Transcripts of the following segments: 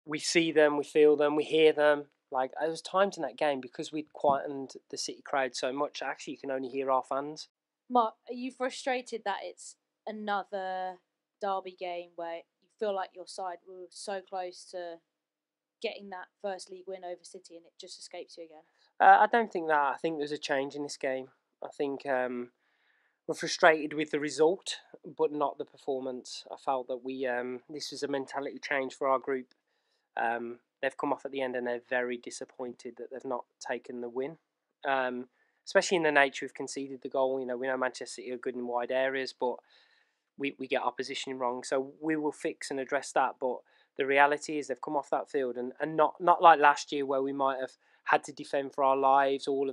we see them, we feel them, we hear them. Like, there was times in that game, because we'd quietened the City crowd so much, actually you can only hear our fans. Mark, are you frustrated that it's another derby game where you feel like your side were so close to getting that first league win over City and it just escapes you again? I don't think that. I think there's a change in this game. I think we're frustrated with the result, but not the performance. I felt that this was a mentality change for our group. They've come off at the end and they're very disappointed that they've not taken the win. Especially in the nature we've conceded the goal. We know Manchester City are good in wide areas, but we get our positioning wrong. So we will fix and address that. But the reality is they've come off that field and not like last year where we might have had to defend for our lives for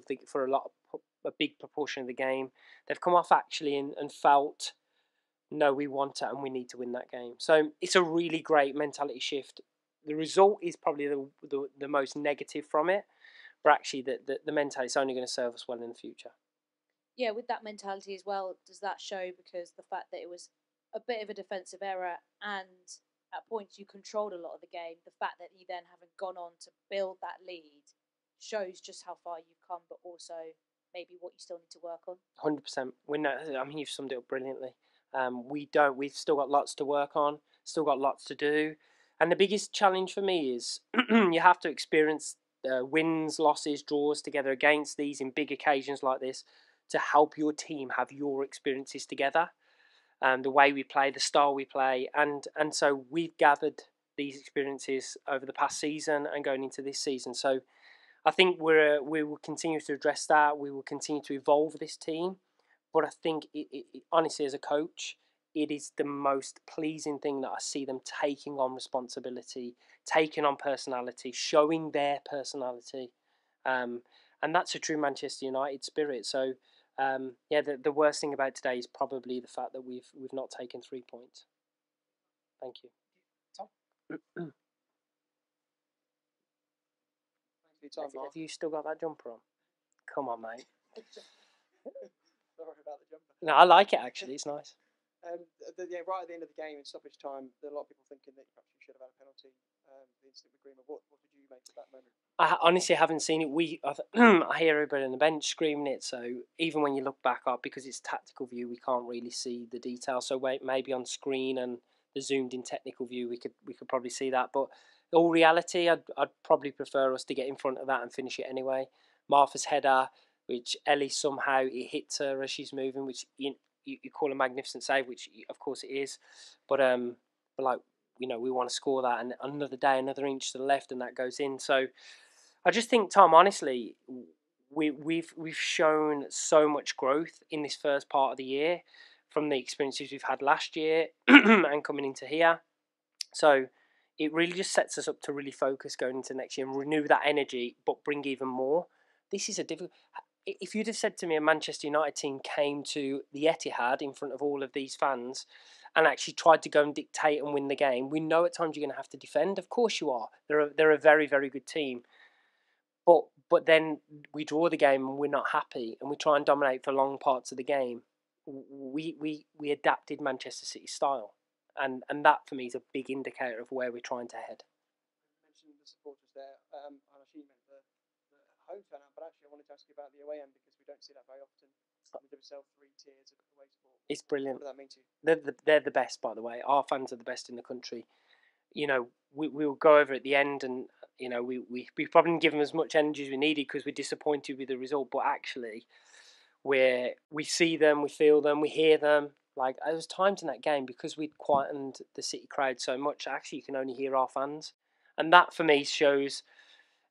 a big proportion of the game. They've come off actually and felt, no, we want it and we need to win that game. So it's a really great mentality shift. The result is probably the most negative from it, but actually the mentality is only going to serve us well in the future. Yeah, with that mentality as well, does that show because the fact that it was a bit of a defensive error and at points you controlled a lot of the game, the fact that you then haven't gone on to build that lead shows just how far you've come, but also maybe what you still need to work on? 100%. You've summed it up brilliantly. We've still got lots to work on, still got lots to do. And the biggest challenge for me is you have to experience wins, losses, draws together against these in big occasions like this to help your team have your experiences together. The way we play, the style we play. And so we've gathered these experiences over the past season and going into this season. So I think we will continue to address that. We will continue to evolve this team. But I think, honestly, as a coach, it is the most pleasing thing that I see them taking on responsibility, taking on personality, showing their personality. And that's a true Manchester United spirit. So, the worst thing about today is probably the fact that we've not taken 3 points. Thank you. Tom? Have you still got that jumper on? Come on, mate. Sorry about the jumper. No, I like it actually. It's nice. Right at the end of the game in stoppage time, there are a lot of people thinking that perhaps you should have had a penalty. The instant agreement. What did you make of that moment? I honestly haven't seen it. I hear everybody on the bench screaming it. So even when you look back up, because it's tactical view, we can't really see the details. So maybe on screen and the zoomed in technical view, we could probably see that. But in all reality, I'd probably prefer us to get in front of that and finish it anyway. Martha's header, which Ellie somehow it hits her as she's moving, which you call a magnificent save, which of course it is. But like, we want to score that, and another day, another inch to the left, and that goes in. So I just think, Tom, honestly, we've shown so much growth in this first part of the year from the experiences we've had last year and coming into here. So it really just sets us up to really focus going into next year and renew that energy, but bring even more. This is a difficult. If you'd have said to me a Manchester United team came to the Etihad in front of all of these fans and actually tried to go and dictate and win the game, we know at times you're going to have to defend. Of course you are. They're a very, very good team. But then we draw the game and we're not happy and we try and dominate for long parts of the game. We adapted Manchester City's style. And that for me is a big indicator of where we're trying to head. You mentioned the supporters there. I assume you meant the home turnout, but actually I wanted to ask you about the away end because we don't see that very often. They sell 3 tiers of away support. It's brilliant. What does that mean to you? They're the best, by the way. Our fans are the best in the country. We will go over at the end and, we probably didn't give them as much energy as we needed because we're disappointed with the result. But actually, we see them, we feel them, we hear them. Like, there was times in that game, because we'd quietened the City crowd so much, actually you can only hear our fans. And that, for me, shows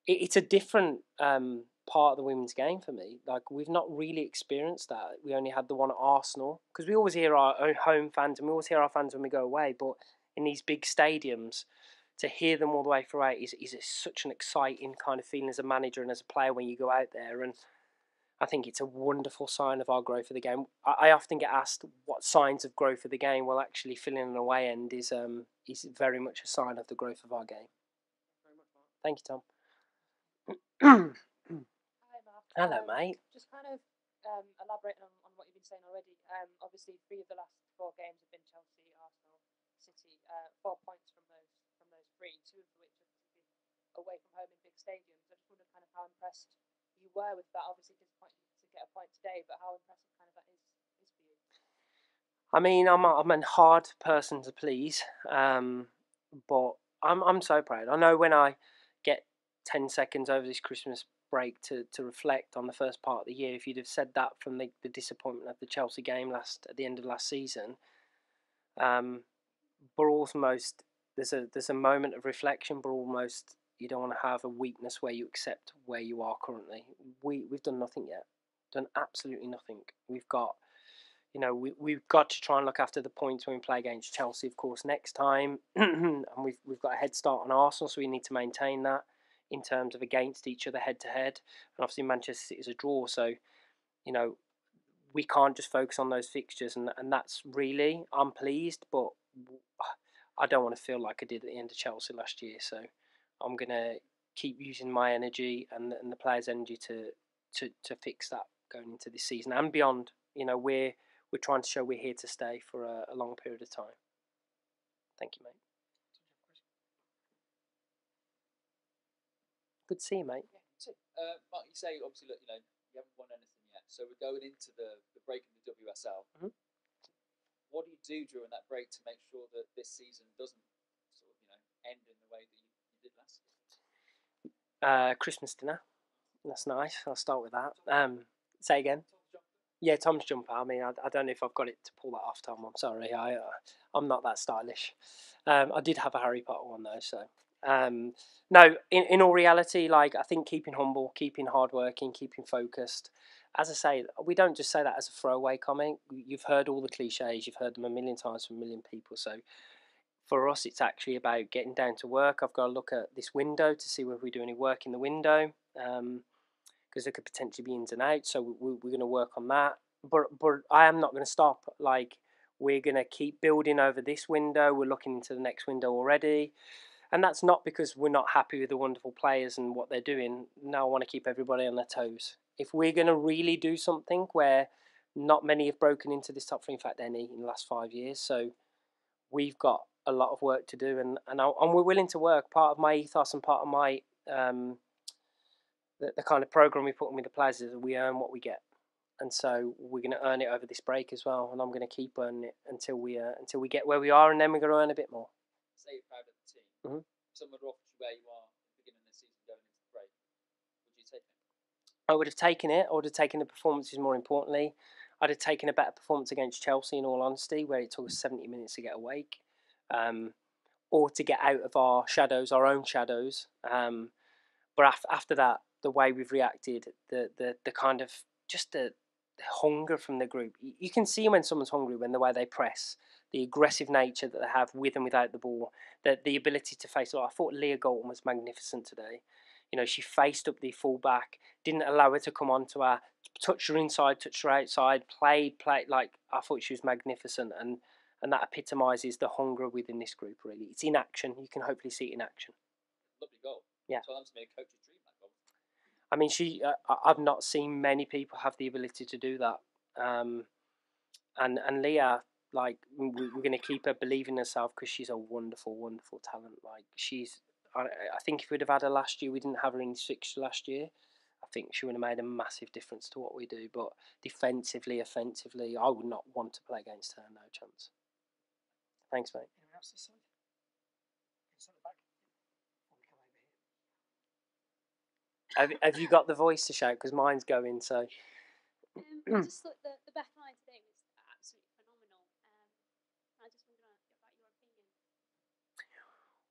it's a different part of the women's game for me. Like, we've not really experienced that. We only had the one at Arsenal, because we always hear our own home fans, and we always hear our fans when we go away. But in these big stadiums, to hear them all the way throughout is such an exciting kind of feeling as a manager and as a player when you go out there. And I think it's a wonderful sign of our growth of the game. I often get asked what signs of growth of the game. Well, actually, filling an away end is very much a sign of the growth of our game. Thank you, Tom. Hi, Marc. Hello, mate. Just kind of elaborating on what you've been saying already. Obviously, 3 of the last 4 games have been Chelsea, Arsenal, City. 4 points from those 3, 2 of which have away from home in big stadiums. I just wondered kind of how impressed you were with that. Obviously disappointed to get a point today, but how impressive kind of that is for you. I mean, I'm a hard person to please, but I'm so proud. I know when I get 10 seconds over this Christmas break to reflect on the first part of the year, if you'd have said that from the disappointment of the Chelsea game at the end of last season, but almost there's a moment of reflection, but almost you don't want to have a weakness where you accept where you are currently. We've done nothing yet, done absolutely nothing. We've got, we've got to try and look after the points when we play against Chelsea, of course, next time, and we've got a head start on Arsenal, so we need to maintain that in terms of against each other head to head. And obviously Manchester City is a draw, so we can't just focus on those fixtures, and that's really, I'm pleased, but I don't want to feel like I did at the end of Chelsea last year. So I'm gonna keep using my energy and the players' energy to fix that going into this season and beyond. We're trying to show we're here to stay for a long period of time. Thank you, mate. Good to see you, mate. Yeah, Mark, you say obviously, look, you haven't won anything yet, so we're going into the break in the WSL. Mm-hmm. What do you do during that break to make sure that this season doesn't sort of end in the way that you did last year? Christmas dinner. That's nice. I'll start with that. Say again. Yeah, Tom's jumper. I mean, I don't know if I've got it to pull that off, Tom. I'm sorry. I'm not that stylish. I did have a Harry Potter one though, so. No, in all reality, I think keeping humble, keeping hardworking, keeping focused. As I say, we don't just say that as a throwaway comment. You've heard all the cliches. You've heard them a million times from a million people. So for us, it's actually about getting down to work. I've got to look at this window to see whether we do any work in the window, because there could potentially be ins and outs. So we're going to work on that. But I am not going to stop. We're going to keep building over this window. We're looking into the next window already. And that's not because we're not happy with the wonderful players and what they're doing. No, I want to keep everybody on their toes. If we're going to really do something where not many have broken into this top three, in fact, any in the last 5 years, so we've got a lot of work to do, and we're willing to work. Part of my ethos and part of my the kind of program we put in with the players is we earn what we get, and so we're going to earn it over this break as well, and I'm going to keep earning it until we get where we are, and then we're going to earn a bit more. Say you're proud of the team. Mm-hmm. Someone would offer you where you are at the beginning of the season going into the break. Would you take it? I would have taken it. I would have taken the performances more importantly. I'd have taken a better performance against Chelsea, in all honesty, where it took us 70 minutes to get awake, or to get out of our own shadows. But after that, the way we've reacted, the kind of just the hunger from the group. You can see when someone's hungry when the way they press, the aggressive nature that they have with and without the ball, the ability to face. I thought Leah Galton was magnificent today. She faced up the fullback, didn't allow her to come onto her, touched her inside, touched her outside, played. I thought she was magnificent, and that epitomises the hunger within this group. Really, it's in action. You can hopefully see it in action. Lovely goal. Yeah. So that's me a coach's dream, that goal. I mean, I've not seen many people have the ability to do that. And Leah, we're going to keep her believing in herself because she's a wonderful, wonderful talent. I think if we'd have had her last year, we didn't have her in this fixture last year, I think she would have made a massive difference to what we do. But defensively, offensively, I would not want to play against her. No chance. Thanks, mate. Anyone else this side? Inside the back. Before we come over here. Have you got the voice to shout? Because mine's going, so. I just thought the back line today was absolutely phenomenal. I just wondered about your opinion.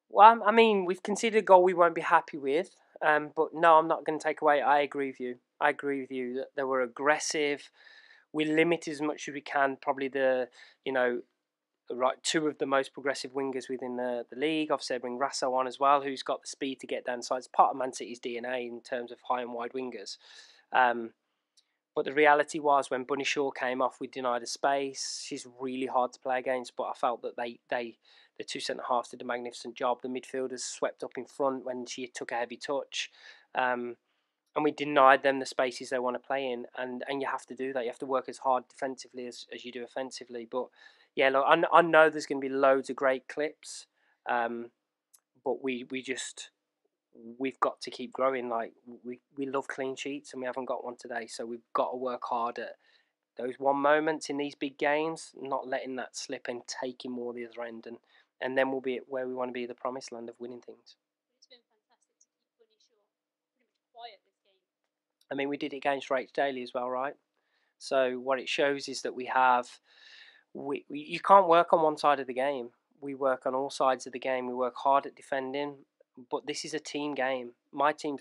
Well, I mean, we've conceded a goal we won't be happy with. But no, I'm not going to take away. I agree with you. That they were aggressive. We limited as much as we can. Probably two of the most progressive wingers within the league. Obviously, I bring Rasso on as well, who's got the speed to get down the side. It's part of Man City's DNA in terms of high and wide wingers. But the reality was when Bunny Shaw came off, we denied her space. She's really hard to play against, but I felt that the two centre-halves did a magnificent job. The midfielders swept up in front when she took a heavy touch. And we denied them the spaces they want to play in. And you have to do that. You have to work as hard defensively as you do offensively. But yeah, look, I know there's going to be loads of great clips. But we we've got to keep growing. Like we love clean sheets, and we haven't got one today, so we've got to work hard at those one moments in these big games, not letting that slip and taking more the other end, and then we'll be at where we want to be, the promised land of winning things. It's been fantastic to keep Bunny Shaw pretty much quiet this game. I mean, we did it against Rach Daly as well, right? So what it shows is that you can't work on one side of the game. We work on all sides of the game. We work hard at defending, but this is a team game. My team,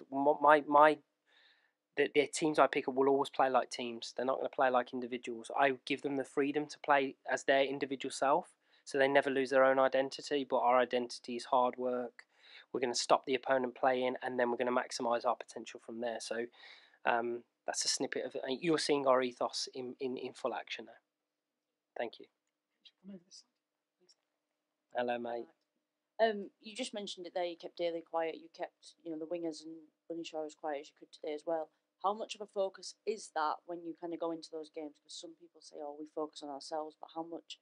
the teams I pick up will always play like teams. They're not going to play like individuals. I give them the freedom to play as their individual self, so they never lose their own identity. But our identity is hard work. We're going to stop the opponent playing, and then we're going to maximise our potential from there. So that's a snippet of it. You're seeing our ethos in full action now. Thank you. Hello, mate. You just mentioned it there. You kept Daly quiet. You kept, the wingers and Bunny Shaw as quiet as you could today as well. How much of a focus is that when you kind of go into those games? Because some people say, "Oh, we focus on ourselves," but how much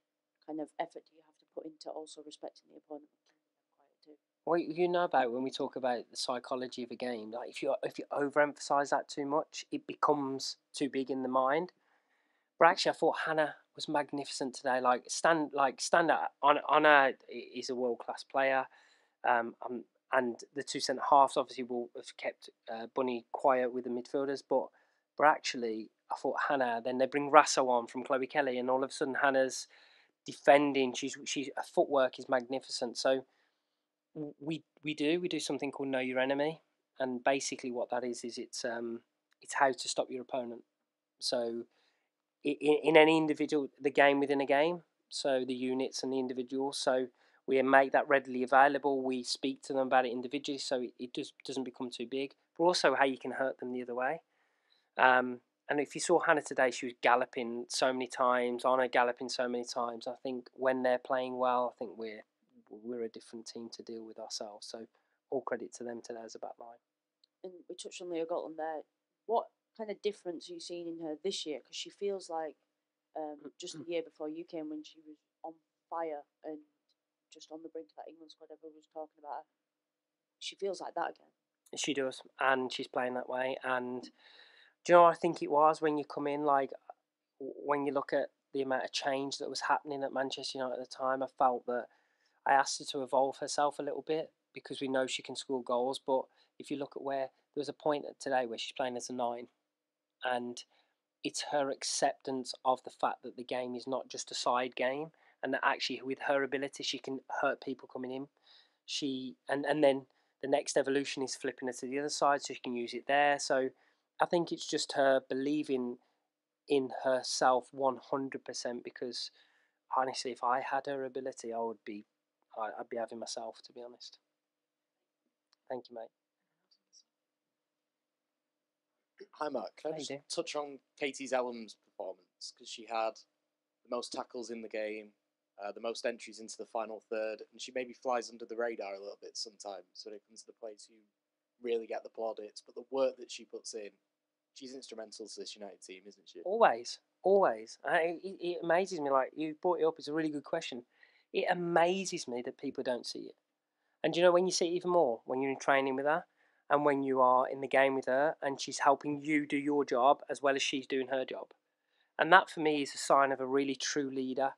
kind of effort do you have to put into also respecting the opponent and keeping them quiet too? Well, you know about when we talk about the psychology of a game. Like if you overemphasize that too much, it becomes too big in the mind. But actually, I thought Hannah was magnificent today. Stand out. Anna is a world class player, and the two centre halves obviously will have kept Bunny quiet with the midfielders. But actually, I thought Hannah. Then they bring Rasso on from Chloe Kelly, and all of a sudden Hannah's defending. Her footwork is magnificent. So we do something called Know Your Enemy, and basically what that is it's how to stop your opponent. So in any individual, the game within a game, so the units and the individuals, so we make that readily available. We speak to them about it individually, so it doesn't become too big. But also how you can hurt them the other way. And if you saw Hannah today, she was galloping so many times, Anna galloping so many times. I think when they're playing well, I think we're a different team to deal with ourselves. So all credit to them today as a back line. And we touched on Leah Galton there. What kind of difference are you seeing in her this year? Because she feels like just the year before you came, when she was on fire and just on the brink of that England squad everyone was talking about her. She feels like that again. She does, and she's playing that way. And do you know what I think it was when you come in? Like when you look at the amount of change that was happening at Manchester United at the time, I felt that I asked her to evolve herself a little bit because we know she can score goals. But if you look at where there was a point today where she's playing as a 9, and it's her acceptance of the fact that the game is not just a side game, and that actually with her ability she can hurt people coming in. And then the next evolution is flipping her to the other side so she can use it there. So I think it's just her believing in herself 100%, because honestly, if I had her ability, I'd be having myself, to be honest. Thank you, mate. Hi, Mark. Can I just touch on Katie Zellum's performance? Because she had the most tackles in the game, the most entries into the final third, and she maybe flies under the radar a little bit sometimes when it comes to the players who really get the plaudits. But the work that she puts in, she's instrumental to this United team, isn't she? Always. It amazes me. Like you brought it up, it's a really good question. It amazes me that people don't see it. And you know when you see it even more? When you're in training with her and when you are in the game with her and she's helping you do your job as well as she's doing her job. And that for me is a sign of a really true leader.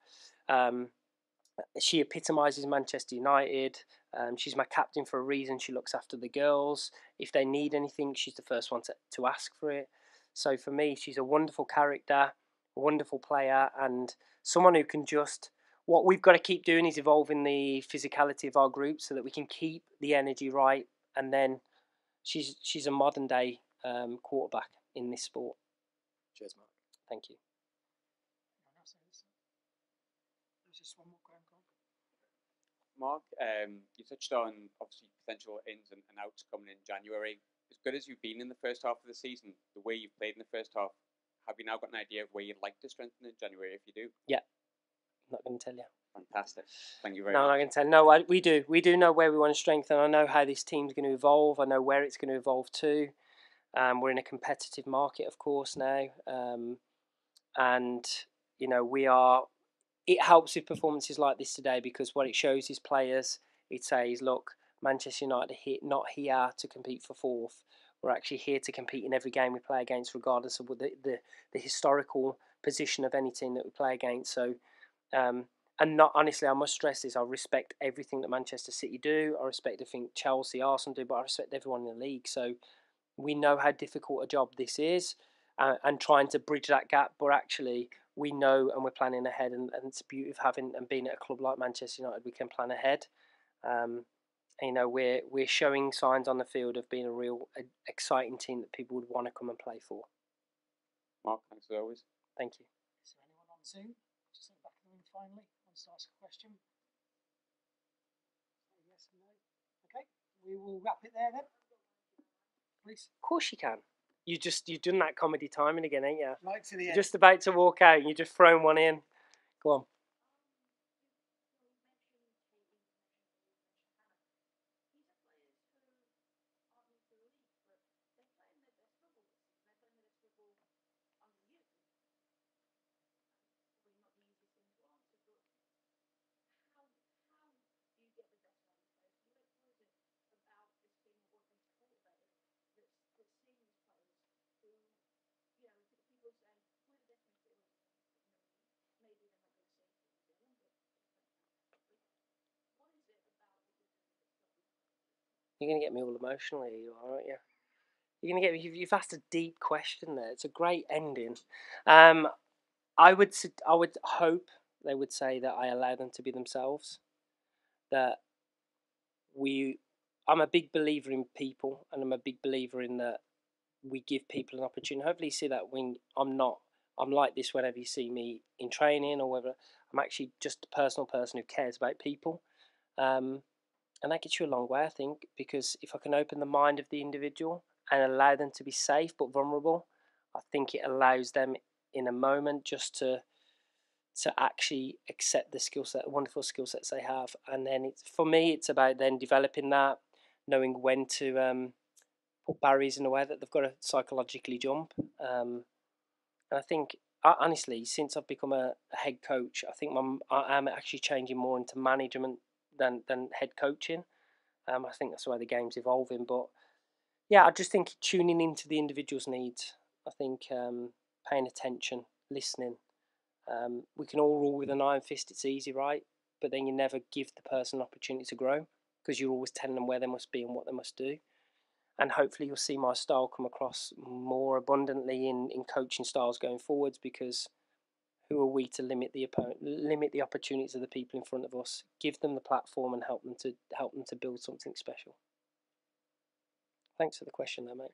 She epitomises Manchester United. She's my captain for a reason. She looks after the girls. If they need anything, she's the first one to ask for it. So for me, she's a wonderful character, a wonderful player, and someone who can just... What we've got to keep doing is evolving the physicality of our group so that we can keep the energy right. And then she's a modern day quarterback in this sport. Cheers, Mark. Thank you. There's just one more going on. Mark, you touched on obviously potential ins and outs coming in January. As good as you've been in the first half of the season, the way you've played in the first half, have you now got an idea of where you'd like to strengthen in January if you do? Yeah. Not going to tell you. Fantastic. Thank you very much. No, I'm not going to tell. No, we do. We do know where we want to strengthen. I know how this team's going to evolve. I know where it's going to evolve to. We're in a competitive market, of course, now. And, we are... It helps with performances like this today because what it shows is players, it says, look, Manchester United are not here to compete for fourth. We're actually here to compete in every game we play against, regardless of the historical position of any team that we play against. So, and not honestly, I must stress this: I respect everything that Manchester City do. I respect everything Chelsea, Arsenal do, but I respect everyone in the league. So, we know how difficult a job this is, and trying to bridge that gap. But actually, we know and we're planning ahead, and it's the beauty of having and being at a club like Manchester United. We can plan ahead. You know, we're showing signs on the field of being a real exciting team that people would want to come and play for. Mark, thanks as always. Thank you. Is there anyone on Zoom? Just at the back of the room finally wants to ask a question? Yes and no. Okay, we will wrap it there then. Please. Of course you can. You've done that comedy timing again, ain't you? Right to the end. You're just about to walk out and you just thrown one in. Go on. You're going to get me all emotional here, aren't you? You're going to get me. You've asked a deep question there. It's a great ending. I would hope they would say that I allow them to be themselves. That I'm a big believer in people, and I'm a big believer in that we give people an opportunity. Hopefully you see that when I'm like this whenever you see me in training or whether I'm actually just a personal person who cares about people. And that gets you a long way, I think, because if I can open the mind of the individual and allow them to be safe but vulnerable, I think it allows them in a moment just to actually accept the skill set, wonderful skill sets they have. And then for me, it's about then developing that, knowing when to put barriers in a way that they've got to psychologically jump. And I think, honestly, since I've become a head coach, I think I am actually changing more into management than head coaching. I think that's the way the game's evolving. But yeah, I just think tuning into the individual's needs. I think paying attention, listening. We can all rule with an iron fist. It's easy, right? But then you never give the person an opportunity to grow because you're always telling them where they must be and what they must do. And hopefully you'll see my style come across more abundantly in coaching styles going forwards, because who are we to limit the opportunities of the people in front of us? Give them the platform and help them to build something special. Thanks for the question, though, mate.